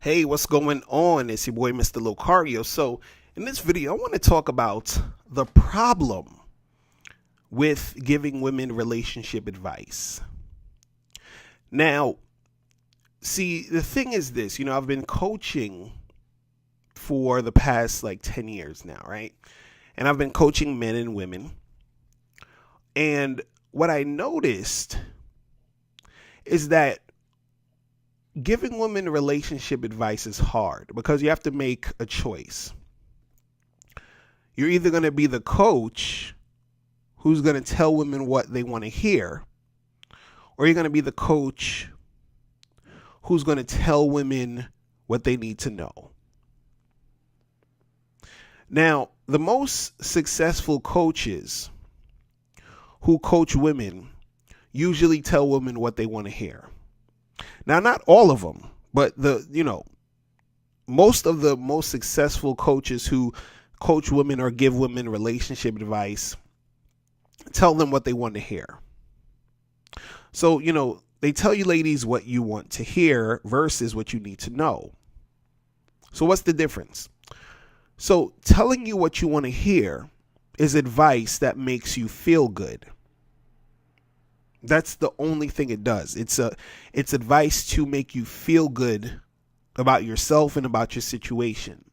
Hey, what's going on? It's your boy, Mr. Locario. So, in this video, I want to talk about the problem with giving women relationship advice. Now, see, the thing is this, I've been coaching for the past like 10 years now, right? And I've been coaching men and women. And what I noticed is that giving women relationship advice is hard because you have to make a choice. You're either going to be the coach who's going to tell women what they want to hear, or you're going to be the coach who's going to tell women what they need to know. Now, the most successful coaches who coach women usually tell women what they want to hear. Now, not all of them, but most of the most successful coaches who coach women or give women relationship advice tell them what they want to hear. So, they tell you ladies what you want to hear versus what you need to know. So what's the difference? So telling you what you want to hear is advice that makes you feel good. That's the only thing it does. It's advice to make you feel good about yourself and about your situation.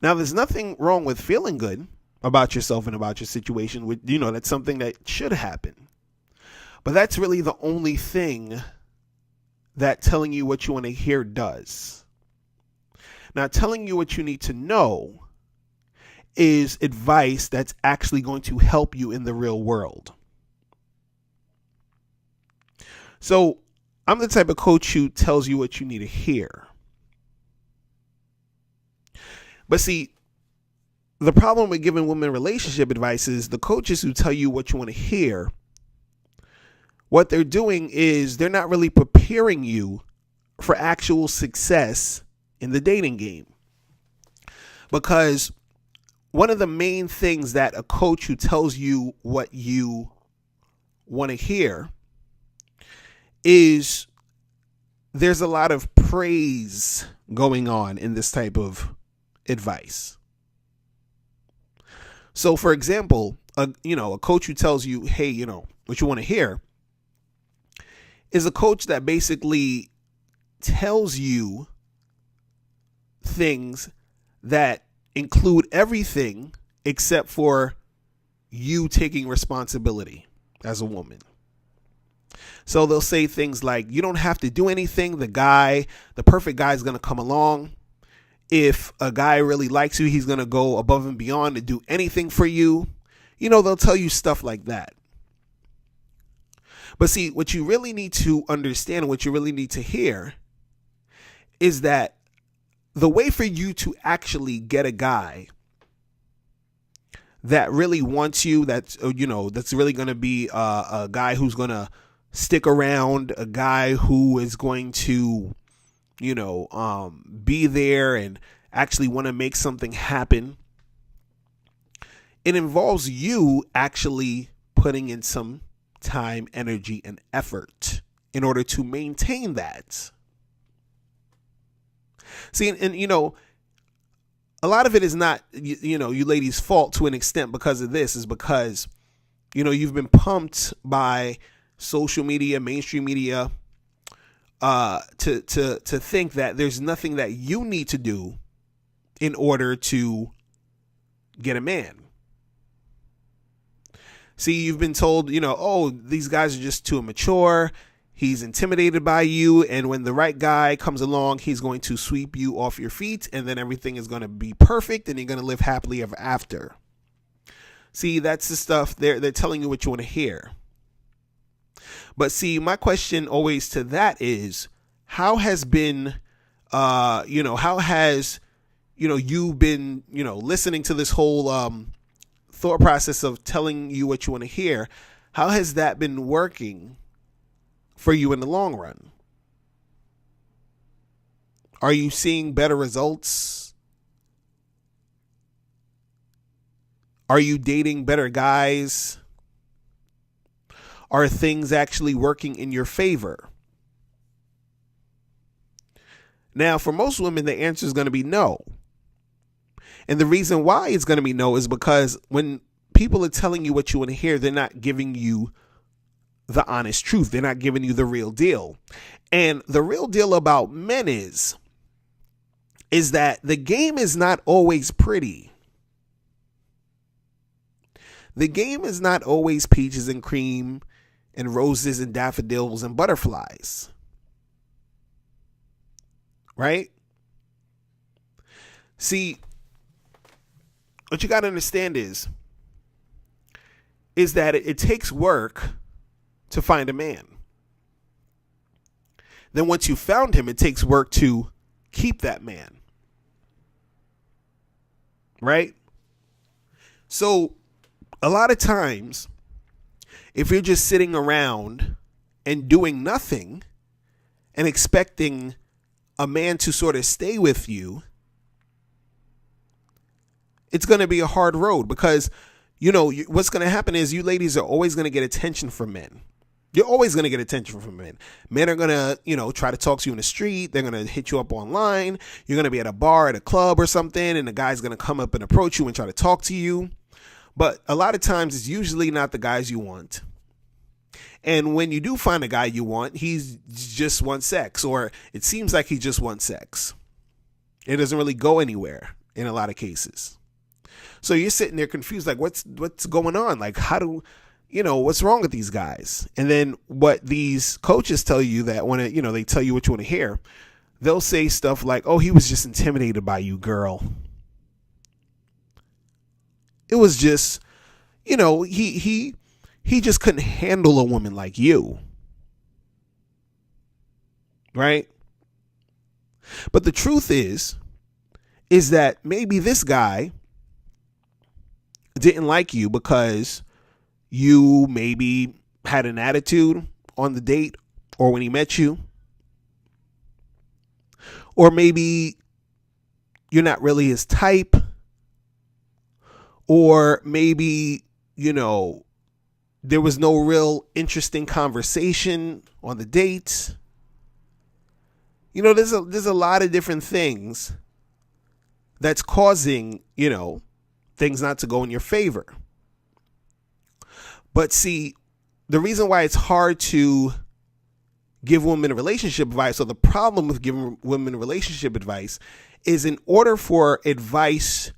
Now, there's nothing wrong with feeling good about yourself and about your situation. That's something that should happen. But that's really the only thing that telling you what you want to hear does. Now, telling you what you need to know is advice that's actually going to help you in the real world. So, I'm the type of coach who tells you what you need to hear. But see, the problem with giving women relationship advice is the coaches who tell you what you want to hear, what they're doing is they're not really preparing you for actual success in the dating game. Because one of the main things that a coach who tells you what you want to hear is there's a lot of praise going on in this type of advice. So, for example, a coach who tells you, hey, what you want to hear is a coach that basically tells you things that include everything except for you taking responsibility as a woman. So they'll say things like, you don't have to do anything. The perfect guy is going to come along. If a guy really likes you, he's going to go above and beyond to do anything for you. They'll tell you stuff like that. But see, what you really need to understand, what you really need to hear is that the way for you to actually get a guy that really wants you, that's really going to be a guy who's going to stick around, a guy who is going to, be there and actually want to make something happen. It involves you actually putting in some time, energy, and effort in order to maintain that. See, and a lot of it is not, you ladies' fault to an extent because of this, is because, you've been pumped by social media, mainstream media, to think that there's nothing that you need to do in order to get a man. See, you've been told, these guys are just too immature. He's intimidated by you. And when the right guy comes along, he's going to sweep you off your feet. And then everything is going to be perfect. And you're going to live happily ever after. See, that's the stuff they're telling you what you want to hear. But see, my question always to that is, how has you been listening to this whole thought process of telling you what you want to hear? How has that been working for you in the long run? Are you seeing better results? Are you dating better guys? Are things actually working in your favor? Now, for most women, the answer is going to be no. And the reason why it's going to be no is because when people are telling you what you want to hear, they're not giving you the honest truth. They're not giving you the real deal. And the real deal about men is that the game is not always pretty. The game is not always peaches and cream and roses and daffodils and butterflies. Right? See, what you got to understand is that it takes work to find a man. Then once you found him, it takes work to keep that man. Right? So a lot of times, if you're just sitting around and doing nothing and expecting a man to sort of stay with you, it's going to be a hard road because, what's going to happen is you ladies are always going to get attention from men. You're always going to get attention from men. Men are going to, try to talk to you in the street. They're going to hit you up online. You're going to be at a bar, at a club or something, and the guy's going to come up and approach you and try to talk to you. But a lot of times it's usually not the guys you want. And when you do find a guy you want, he's just wants sex, or it seems like he just wants sex. It doesn't really go anywhere in a lot of cases. So you're sitting there confused, like what's going on? Like what's wrong with these guys? And then what these coaches tell you that when they tell you what you want to hear, they'll say stuff like, "Oh, he was just intimidated by you, girl. It was just, he just couldn't handle a woman like you." Right? But the truth is that maybe this guy didn't like you because you maybe had an attitude on the date or when he met you. Or maybe you're not really his type. Or maybe, there was no real interesting conversation on the date. There's a lot of different things that's causing, things not to go in your favor. But see, the reason why it's hard to give women relationship advice, or the problem with giving women relationship advice, is in order for advice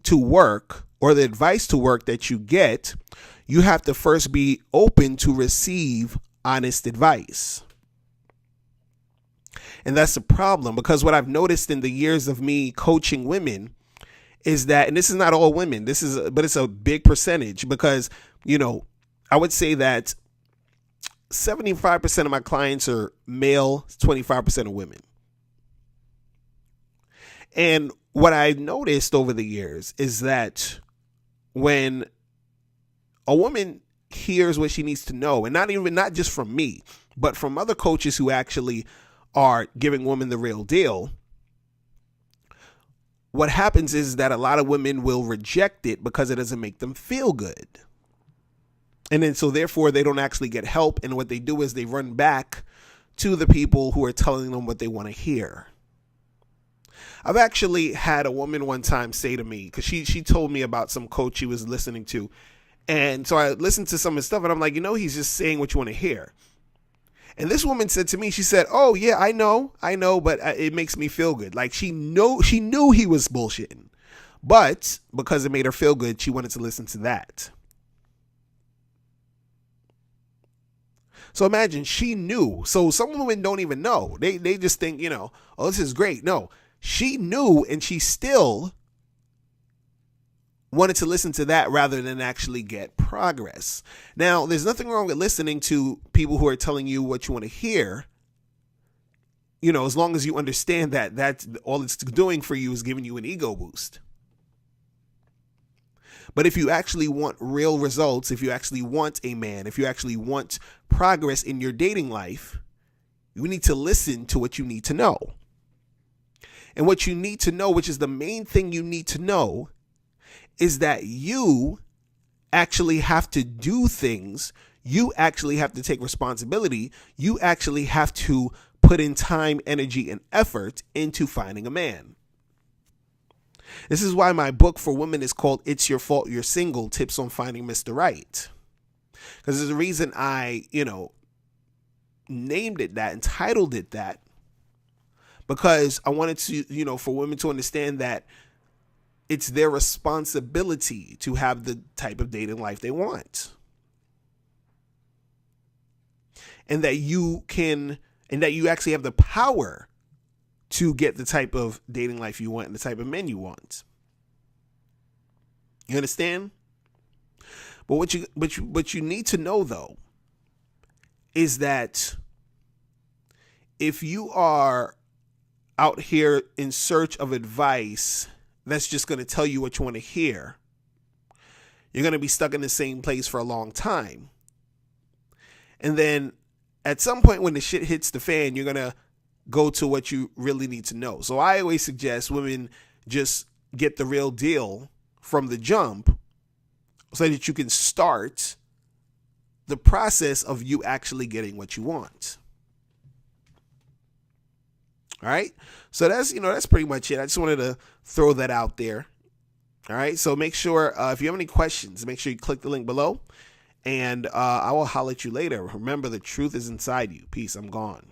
to work, or the advice to work that you get, you have to first be open to receive honest advice. And that's the problem, because what I've noticed in the years of me coaching women is that, and this is not all women, but it's a big percentage, because, I would say that 75% of my clients are male, 25% are women. And what I've noticed over the years is that when a woman hears what she needs to know, and not just from me, but from other coaches who actually are giving women the real deal, what happens is that a lot of women will reject it because it doesn't make them feel good. And then so therefore they don't actually get help. And what they do is they run back to the people who are telling them what they want to hear. I've actually had a woman one time say to me, because she told me about some coach she was listening to. And so I listened to some of his stuff and I'm like, he's just saying what you want to hear. And this woman said to me, she said, "Oh yeah, I know, but it makes me feel good." Like she knew he was bullshitting, but because it made her feel good, she wanted to listen to that. So imagine, she knew. So some women don't even know. They just think, oh, this is great. No, she knew, and she still wanted to listen to that rather than actually get progress. Now, there's nothing wrong with listening to people who are telling you what you want to hear, as long as you understand that that's all it's doing for you is giving you an ego boost. But if you actually want real results, if you actually want a man, if you actually want progress in your dating life, you need to listen to what you need to know. And what you need to know, which is the main thing you need to know, is that you actually have to do things. You actually have to take responsibility. You actually have to put in time, energy, and effort into finding a man. This is why my book for women is called It's Your Fault You're Single, Tips on Finding Mr. Right. Because there's a reason I, named it that, entitled it that, because I wanted to, for women to understand that it's their responsibility to have the type of dating life they want. And that you actually have the power to get the type of dating life you want and the type of men you want. You understand? But what you need to know, though, is that if you are out here in search of advice that's just going to tell you what you want to hear, you're going to be stuck in the same place for a long time. And then at some point when the shit hits the fan, you're going to go to what you really need to know. So I always suggest women just get the real deal from the jump so that you can start the process of you actually getting what you want. All right. So that's pretty much it. I just wanted to throw that out there. All right. So make sure if you have any questions, make sure you click the link below, and I will holler at you later. Remember, the truth is inside you. Peace. I'm gone.